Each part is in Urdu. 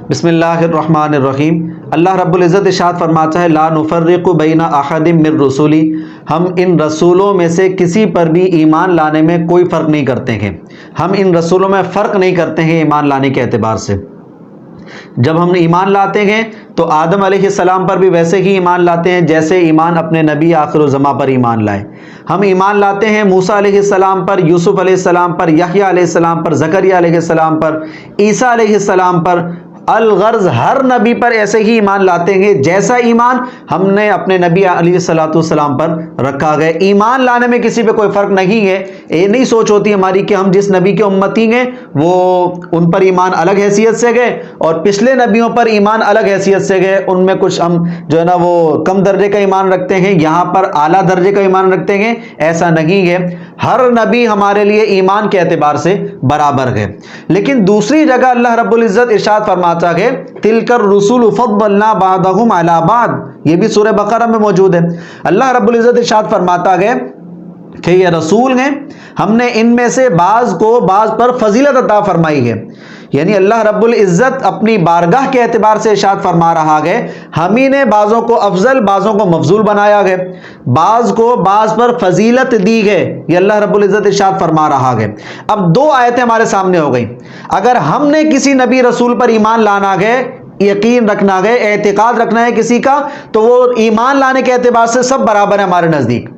بسم اللہ الرحمن الرحیم۔ اللہ رب العزت ارشاد فرماتا ہے لا نفرق بین احد من رسولی، ہم ان رسولوں میں سے کسی پر بھی ایمان لانے میں کوئی فرق نہیں کرتے ہیں۔ ہم ان رسولوں میں فرق نہیں کرتے ہیں ایمان لانے کے اعتبار سے۔ جب ہم ایمان لاتے ہیں تو آدم علیہ السلام پر بھی ویسے ہی ایمان لاتے ہیں جیسے ایمان اپنے نبی آخر الزماں پر ایمان لائے۔ ہم ایمان لاتے ہیں موسیٰ علیہ السلام پر، یوسف علیہ السلام پر، یحییٰ علیہ السلام پر، زکریا علیہ السلام پر، عیسیٰ علیہ السلام پر، الغرض ہر نبی پر ایسے ہی ایمان لاتے ہیں جیسا ایمان ہم نے اپنے نبی علیہ السلام پر رکھا گیا۔ ایمان لانے میں کسی پہ کوئی فرق نہیں ہے۔ یہ نہیں سوچ ہوتی ہماری کہ ہم جس نبی کے امتی ہیں وہ ان پر ایمان الگ حیثیت سے گئے اور پچھلے نبیوں پر ایمان الگ حیثیت سے گئے، ان میں کچھ ہم جو ہے نا وہ کم درجے کا ایمان رکھتے ہیں، یہاں پر اعلیٰ درجے کا ایمان رکھتے ہیں، ایسا نہیں ہے۔ ہر نبی ہمارے لیے ایمان کے اعتبار سے برابر ہے۔ لیکن دوسری جگہ اللہ رب العزت ارشاد فرماتا ہے تلک الرسل فضلنا بعضهم علی بعض، یہ بھی سورہ بقرہ میں موجود ہے۔ اللہ رب العزت ارشاد فرماتا ہے کہ یہ رسول ہیں، ہم نے ان میں سے بعض کو بعض پر فضیلت عطا فرمائی ہے۔ یعنی اللہ رب العزت اپنی بارگاہ کے اعتبار سے ارشاد فرما رہا ہے ہم ہی نے بعضوں کو افضل بعضوں کو مفضول بنایا ہے، بعض کو بعض پر فضیلت دی ہے، یہ اللہ رب العزت ارشاد فرما رہا ہے۔ اب دو آیتیں ہمارے سامنے ہو گئی۔ اگر ہم نے کسی نبی رسول پر ایمان لانا ہے، یقین رکھنا ہے، اعتقاد رکھنا ہے کسی کا، تو وہ ایمان لانے کے اعتبار سے سب برابر ہے ہمارے نزدیک۔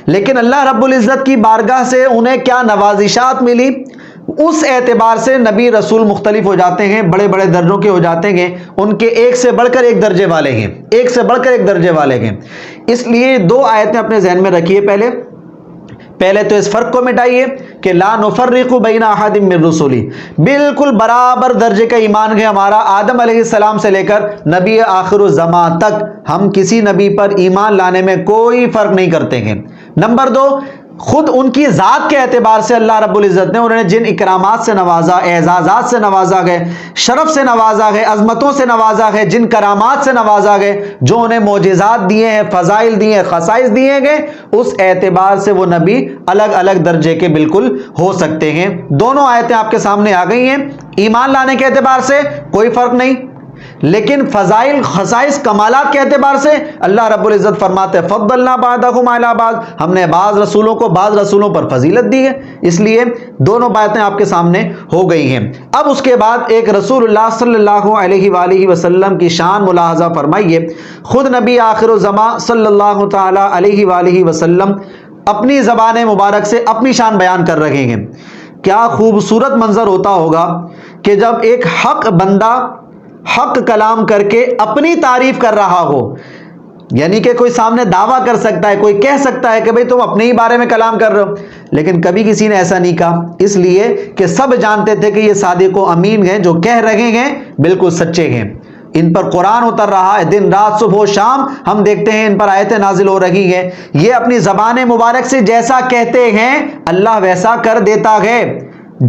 لیکن اللہ رب العزت کی بارگاہ سے انہیں کیا نوازشات ملی، اس اعتبار سے نبی رسول مختلف ہو جاتے ہیں، بڑے بڑے درجوں کے ہو جاتے ہیں، ان کے ایک سے بڑھ کر ایک درجے والے ہیں، ایک سے بڑھ کر ایک درجے والے ہیں۔ اس لیے دو آیتیں اپنے ذہن میں رکھیے۔ پہلے تو اس فرق کو مٹائیے کہ لا نفرق بین احد من رسولی، بالکل برابر درجے کا ایمان ہے ہمارا آدم علیہ السلام سے لے کر نبی آخر الزماں تک، ہم کسی نبی پر ایمان لانے میں کوئی فرق نہیں کرتے ہیں۔ نمبر دو، خود ان کی ذات کے اعتبار سے اللہ رب العزت نے انہیں جن اکرامات سے نوازا، اعزازات سے نوازا گئے، شرف سے نوازا گئے، عظمتوں سے نوازا گئے، جن کرامات سے نوازا گئے، جو انہیں معجزات دیے ہیں، فضائل دیے ہیں، خصائص دیے گئے، اس اعتبار سے وہ نبی الگ الگ درجے کے بالکل ہو سکتے ہیں۔ دونوں آیتیں آپ کے سامنے آ گئی ہیں۔ ایمان لانے کے اعتبار سے کوئی فرق نہیں، لیکن فضائل، خصائص، کمالات کے اعتبار سے اللہ رب العزت فرماتے ہیں فضلنا بعضهم علی بعض، ہم نے بعض رسولوں کو بعض رسولوں پر فضیلت دی ہے۔ اس لیے دونوں باتیں آپ کے سامنے ہو گئی ہیں۔ اب اس کے بعد ایک رسول اللہ صلی اللہ علیہ وآلہ وسلم کی شان ملاحظہ فرمائیے۔ خود نبی آخر الزماں صلی اللہ تعالی علیہ وآلہ وسلم اپنی زبان مبارک سے اپنی شان بیان کر رہے ہیں۔ کیا خوبصورت منظر ہوتا ہوگا کہ جب ایک حق بندہ حق کلام کر کے اپنی تعریف کر رہا ہو، یعنی کہ کوئی سامنے دعویٰ کر سکتا ہے، کوئی کہہ سکتا ہے کہ بھئی تم اپنے ہی بارے میں کلام کر رہے ہو، لیکن کبھی کسی نے ایسا نہیں کہا، اس لیے کہ سب جانتے تھے کہ یہ صادق و امین ہیں، جو کہہ رہے ہیں بالکل سچے ہیں۔ ان پر قرآن اتر رہا ہے، دن رات صبح و شام ہم دیکھتے ہیں ان پر آیتیں نازل ہو رہی ہیں۔ یہ اپنی زبان مبارک سے جیسا کہتے ہیں اللہ ویسا کر دیتا ہے،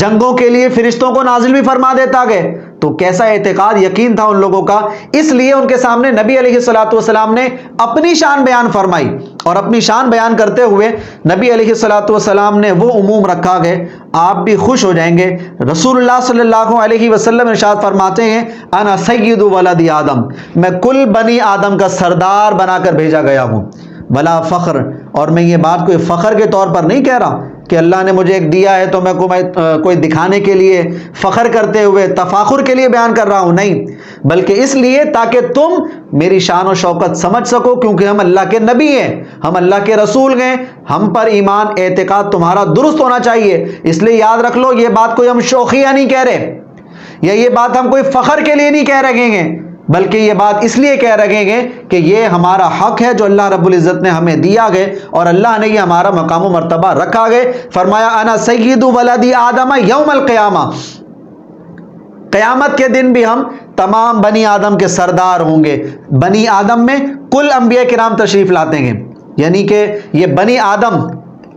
جنگوں کے لیے فرشتوں کو نازل بھی فرما دیتا ہے۔ تو کیسا اعتقاد، یقین تھا ان لوگوں کا، اس لیے ان کے سامنے نبی علیہ السلام نے اپنی شان بیان فرمائی، اور اپنی شان بیان کرتے ہوئے نبی علیہ السلام نے وہ عموم رکھا ہے، آپ بھی خوش ہو جائیں گے۔ رسول اللہ صلی اللہ علیہ وسلم ارشاد فرماتے ہیں انا سید ولد آدم، میں کل بنی آدم کا سردار بنا کر بھیجا گیا ہوں، ولا فخر، اور میں یہ بات کوئی فخر کے طور پر نہیں کہہ رہا کہ اللہ نے مجھے ایک دیا ہے تو میں کوئی دکھانے کے لیے، فخر کرتے ہوئے، تفاخر کے لیے بیان کر رہا ہوں، نہیں، بلکہ اس لیے تاکہ تم میری شان و شوکت سمجھ سکو، کیونکہ ہم اللہ کے نبی ہیں، ہم اللہ کے رسول ہیں، ہم پر ایمان اعتقاد تمہارا درست ہونا چاہیے۔ اس لیے یاد رکھ لو، یہ بات کوئی ہم شوخیہ نہیں کہہ رہے، یا یہ بات ہم کوئی فخر کے لیے نہیں کہہ رہے ہیں، بلکہ یہ بات اس لیے کہہ رہے ہیں کہ یہ ہمارا حق ہے جو اللہ رب العزت نے ہمیں دیا گئے، اور اللہ نے یہ ہمارا مقام و مرتبہ رکھا گئے۔ فرمایا انا سید ولد آدم یوم القیامہ، قیامت کے دن بھی ہم تمام بنی آدم کے سردار ہوں گے۔ بنی آدم میں کل انبیاء کرام تشریف لاتے ہیں، یعنی کہ یہ بنی آدم،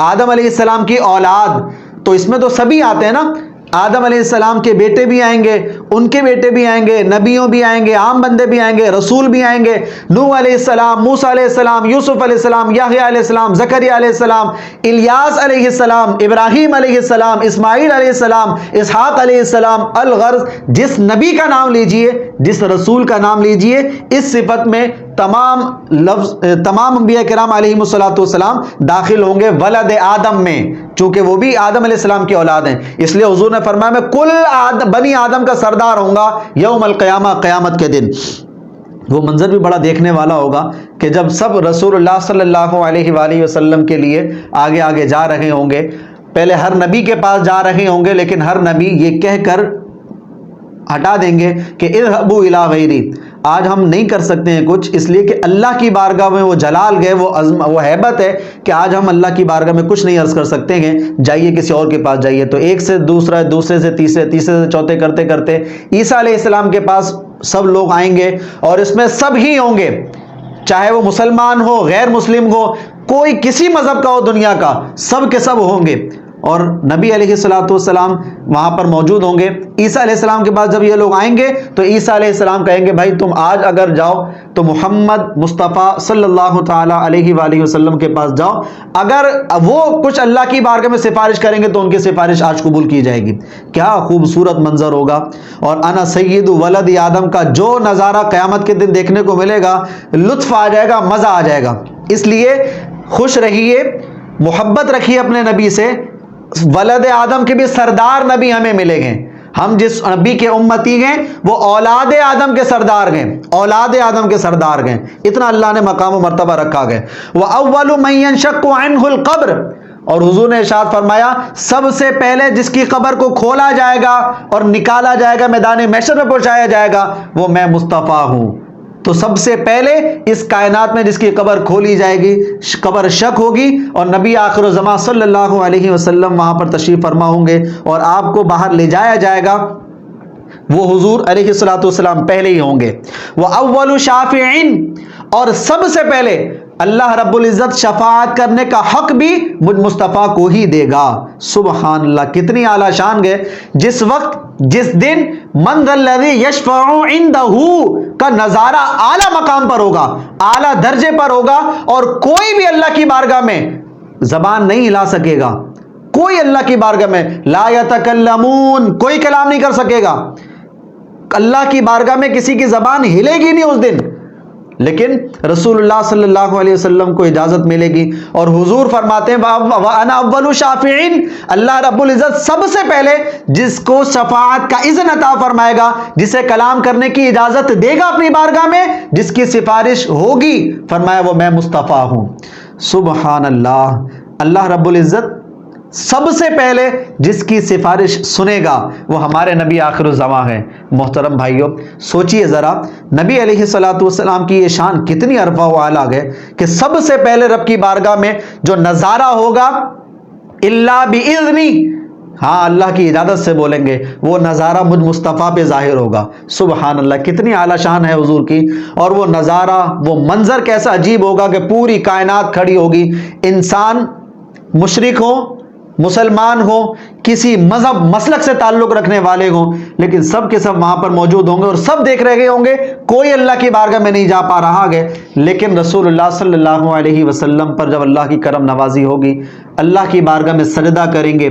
آدم علیہ السلام کی اولاد، تو اس میں تو سبھی آتے ہیں نا، آدم علیہ السلام کے بیٹے بھی آئیں گے، ان کے بیٹے بھی آئیں گے، نبیوں بھی آئیں گے، عام بندے بھی آئیں گے، رسول بھی آئیں گے، نوح علیہ السلام، موسیٰ علیہ السلام، یوسف علیہ السلام، یحییٰ علیہ السلام، زکریا علیہ السلام، الیاس علیہ السلام، ابراہیم علیہ السلام، اسماعیل علیہ السلام، اسحاق علیہ السلام۔ الغرض جس نبی کا نام لیجئے، جس رسول کا نام لیجئے، اس صفت میں تمام انبیاء کرام علیہم السلام داخل ہوں گے ولد آدم میں، چونکہ وہ بھی آدم علیہ السلام کی اولاد ہیں۔ اس لیے حضور نے فرمایا میں کل بنی آدم کا سردار ہوں گا یوم القیامہ، قیامت کے دن۔ وہ منظر بھی بڑا دیکھنے والا ہوگا کہ جب سب رسول اللہ صلی اللہ علیہ وآلہ وسلم کے لیے آگے آگے جا رہے ہوں گے، پہلے ہر نبی کے پاس جا رہے ہوں گے، لیکن ہر نبی یہ کہہ کر ہٹا دیں گے کہ اذهبوا الی غیری، آج ہم نہیں کر سکتے ہیں کچھ، اس لیے کہ اللہ کی بارگاہ میں وہ جلال گئے، وہ ہیبت ہے کہ آج ہم اللہ کی بارگاہ میں کچھ نہیں عرض کر سکتے ہیں، جائیے کسی اور کے پاس جائیے۔ تو ایک سے دوسرا، دوسرے سے تیسرے، تیسرے سے چوتھے کرتے کرتے عیسیٰ علیہ السلام کے پاس سب لوگ آئیں گے، اور اس میں سب ہی ہوں گے، چاہے وہ مسلمان ہو، غیر مسلم ہو، کوئی کسی مذہب کا ہو دنیا کا، سب کے سب ہوں گے، اور نبی علیہ السلام وہاں پر موجود ہوں گے۔ عیسیٰ علیہ السلام کے پاس جب یہ لوگ آئیں گے تو عیسیٰ علیہ السلام کہیں گے بھائی تم آج اگر جاؤ تو محمد مصطفیٰ صلی اللہ تعالی علیہ وآلہ وسلم کے پاس جاؤ، اگر وہ کچھ اللہ کی بارگاہ میں سفارش کریں گے تو ان کی سفارش آج قبول کی جائے گی۔ کیا خوبصورت منظر ہوگا، اور انا سید ولد آدم کا جو نظارہ قیامت کے دن دیکھنے کو ملے گا، لطف آ جائے گا، مزہ آ جائے گا۔ اس لیے خوش رہیے، محبت رکھیے اپنے نبی سے۔ ولد آدم کے بھی سردار نبی ہمیں ملے گے، ہم جس نبی کے امتی ہیں وہ اولاد آدم کے سردار ہیں، اولاد آدم کے سردار ہیں، اتنا اللہ نے مقام و مرتبہ رکھا گیا۔ وَأَوَّلُ مَن يَنشَقُّ عَنْهُ الْقَبْرُ، اور حضور نے ارشاد فرمایا سب سے پہلے جس کی قبر کو کھولا جائے گا اور نکالا جائے گا، میدان محشر میں پہنچایا جائے گا، وہ میں مصطفیٰ ہوں۔ تو سب سے پہلے اس کائنات میں جس کی قبر کھولی جائے گی، قبر شک ہوگی، اور نبی آخر الزمان صلی اللہ علیہ وسلم وہاں پر تشریف فرما ہوں گے، اور آپ کو باہر لے جایا جائے گا، وہ حضور علیہ السلام پہلے ہی ہوں گے۔ وَأَوَّلُ شَافِعٍ، اور سب سے پہلے اللہ رب العزت شفاعت کرنے کا حق بھی مجھ مصطفیٰ کو ہی دے گا۔ سبحان اللہ، کتنی اعلیٰ شان گئے۔ جس وقت، جس دن من ذا الذی یشفع عندہ کا نظارہ اعلیٰ مقام پر ہوگا، اعلیٰ درجے پر ہوگا، اور کوئی بھی اللہ کی بارگاہ میں زبان نہیں ہلا سکے گا، کوئی اللہ کی بارگاہ میں لا یتکلمون، کوئی کلام نہیں کر سکے گا، اللہ کی بارگاہ میں کسی کی زبان ہلے گی نہیں اس دن، لیکن رسول اللہ صلی اللہ علیہ وسلم کو اجازت ملے گی۔ اور حضور فرماتے ہیں وَأَنَا أَوَّلُ شَافِعٍ، اللہ رب العزت سب سے پہلے جس کو شفاعت کا اذن عطا فرمائے گا، جسے کلام کرنے کی اجازت دے گا اپنی بارگاہ میں، جس کی سفارش ہوگی، فرمایا وہ میں مصطفیٰ ہوں۔ سبحان اللہ، اللہ رب العزت سب سے پہلے جس کی سفارش سنے گا وہ ہمارے نبی آخر الزمان ہیں۔ محترم بھائیوں، سوچئے ذرا، نبی علیہ السلام کی یہ شان کتنی عرفہ و اعلیٰ ہے کہ سب سے پہلے رب کی بارگاہ میں جو نظارہ ہوگا الا بِإِذْنِ، ہاں اللہ کی اجازت سے بولیں گے، وہ نظارہ مجھ مصطفیٰ پہ ظاہر ہوگا۔ سبحان اللہ، کتنی اعلیٰ شان ہے حضور کی، اور وہ نظارہ، وہ منظر کیسا عجیب ہوگا کہ پوری کائنات کھڑی ہوگی، انسان مشرک ہو، مسلمان ہو، کسی مذہب مسلک سے تعلق رکھنے والے ہوں، لیکن سب کے سب وہاں پر موجود ہوں گے، اور سب دیکھ رہے ہوں گے، کوئی اللہ کی بارگاہ میں نہیں جا پا رہا ہے، لیکن رسول اللہ صلی اللہ علیہ وسلم پر جب اللہ کی کرم نوازی ہوگی، اللہ کی بارگاہ میں سجدہ کریں گے،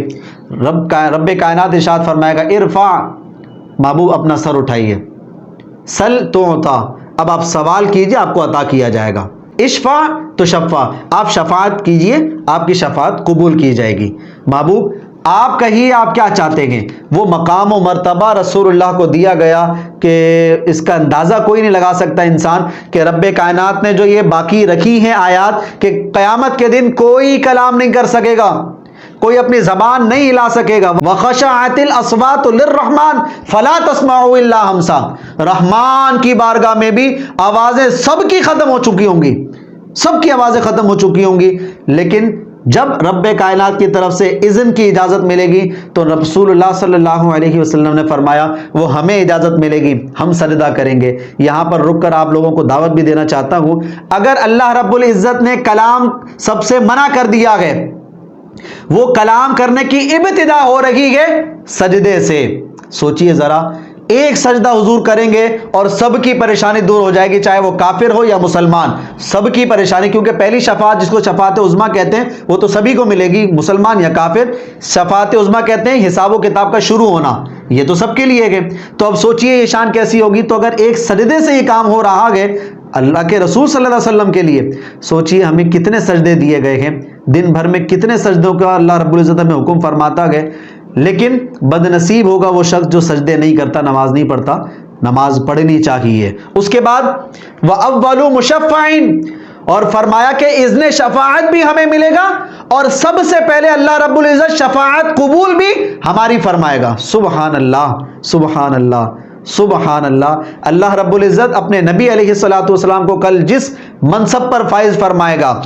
رب کائنات ارشاد فرمائے گا ارفع، محبوب اپنا سر اٹھائیے، سل تعطیٰ، اب آپ سوال کیجئے آپ کو عطا کیا جائے گا، اشفع تو شفع، آپ شفاعت کیجئے آپ کی شفاعت قبول کی جائے گی۔ محبوب آپ کہیے آپ کیا چاہتے ہیں، وہ مقام و مرتبہ رسول اللہ کو دیا گیا کہ اس کا اندازہ کوئی نہیں لگا سکتا انسان، کہ رب کائنات نے جو یہ باقی رکھی ہیں آیات کہ قیامت کے دن کوئی کلام نہیں کر سکے گا، کوئی اپنی زبان نہیں ہلا سکے گا۔ وَخَشَعَتِ الْأَصْوَاتُ لِلرَّحْمَنِ فَلَا تَسْمَعُ إِلَّا ہَمْسًا، رحمان کی بارگاہ میں بھی آوازیں سب کی ختم ہو چکی ہوں گی، سب کی آوازیں ختم ہو چکی ہوں گی، لیکن جب رب کائنات کی طرف سے اذن کی اجازت ملے گی تو رسول اللہ صلی اللہ علیہ وسلم نے فرمایا وہ ہمیں اجازت ملے گی، ہم سجدہ کریں گے۔ یہاں پر رک کر آپ لوگوں کو دعوت بھی دینا چاہتا ہوں، اگر اللہ رب العزت نے کلام سب سے منع کر دیا ہے، وہ کلام کرنے کی ابتدا ہو رہی ہے سجدے سے. سوچئے ذرا، ایک سجدہ حضور کریں گے اور سب کی پریشانی دور ہو جائے گی، چاہے وہ کافر ہو یا مسلمان، سب کی پریشانی. کیونکہ پہلی شفاعت جس کو شفاعت عظمیٰ کہتے ہیں وہ تو سبھی کو ملے گی، مسلمان یا کافر. شفاعت عظمیٰ کہتے ہیں حساب و کتاب کا شروع ہونا، یہ تو سب کے لیے ہے. تو اب سوچئے یہ شان کیسی ہوگی. تو اگر ایک سجدے سے یہ کام ہو رہا ہے اللہ کے رسول صلی اللہ علیہ وسلم کے لیے، سوچئے ہمیں کتنے سجدے دیے گئے ہیں، دن بھر میں کتنے سجدوں کا اللہ رب العزت ہمیں حکم فرماتا ہے. لیکن بد نصیب ہوگا وہ شخص جو سجدے نہیں کرتا، نماز نہیں پڑھتا. نماز پڑھنی چاہیے. اس کے بعد وَأَوَّلُ مُشَفَّعٍ، اور فرمایا کہ اذن شفاعت بھی ہمیں ملے گا، اور سب سے پہلے اللہ رب العزت شفاعت قبول بھی ہماری فرمائے گا. سبحان اللہ، سبحان اللہ، سبحان اللہ. اللہ رب العزت اپنے نبی علیہ الصلوۃ والسلام کو کل جس منصب پر فائز فرمائے گا،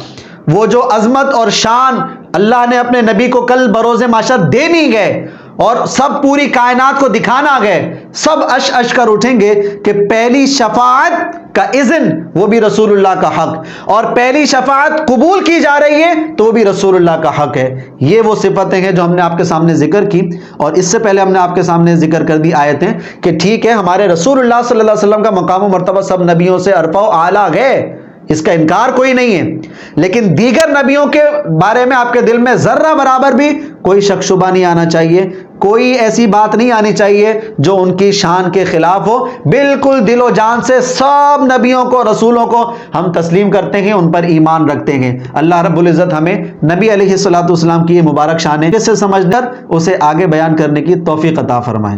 وہ جو عظمت اور شان اللہ نے اپنے نبی کو کل بروز محشر دینی گئے اور سب پوری کائنات کو دکھانا گئے، سب اش اش کر اٹھیں گے کہ پہلی شفاعت کا اذن وہ بھی رسول اللہ کا حق، اور پہلی شفاعت قبول کی جا رہی ہے تو وہ بھی رسول اللہ کا حق ہے. یہ وہ صفتیں ہیں جو ہم نے آپ کے سامنے ذکر کی، اور اس سے پہلے ہم نے آپ کے سامنے ذکر کر دی آیتیں کہ ٹھیک ہے ہمارے رسول اللہ صلی اللہ علیہ وسلم کا مقام و مرتبہ سب نبیوں سے ارفع و اعلیٰ ہے، اس کا انکار کوئی نہیں ہے. لیکن دیگر نبیوں کے بارے میں آپ کے دل میں ذرہ برابر بھی کوئی شک شبہ نہیں آنا چاہیے، کوئی ایسی بات نہیں آنی چاہیے جو ان کی شان کے خلاف ہو. بالکل دل و جان سے سب نبیوں کو، رسولوں کو ہم تسلیم کرتے ہیں، ان پر ایمان رکھتے ہیں. اللہ رب العزت ہمیں نبی علیہ الصلوۃ والسلام کی یہ مبارک شانیں جس سے سمجھ کر اسے آگے بیان کرنے کی توفیق عطا فرمائے.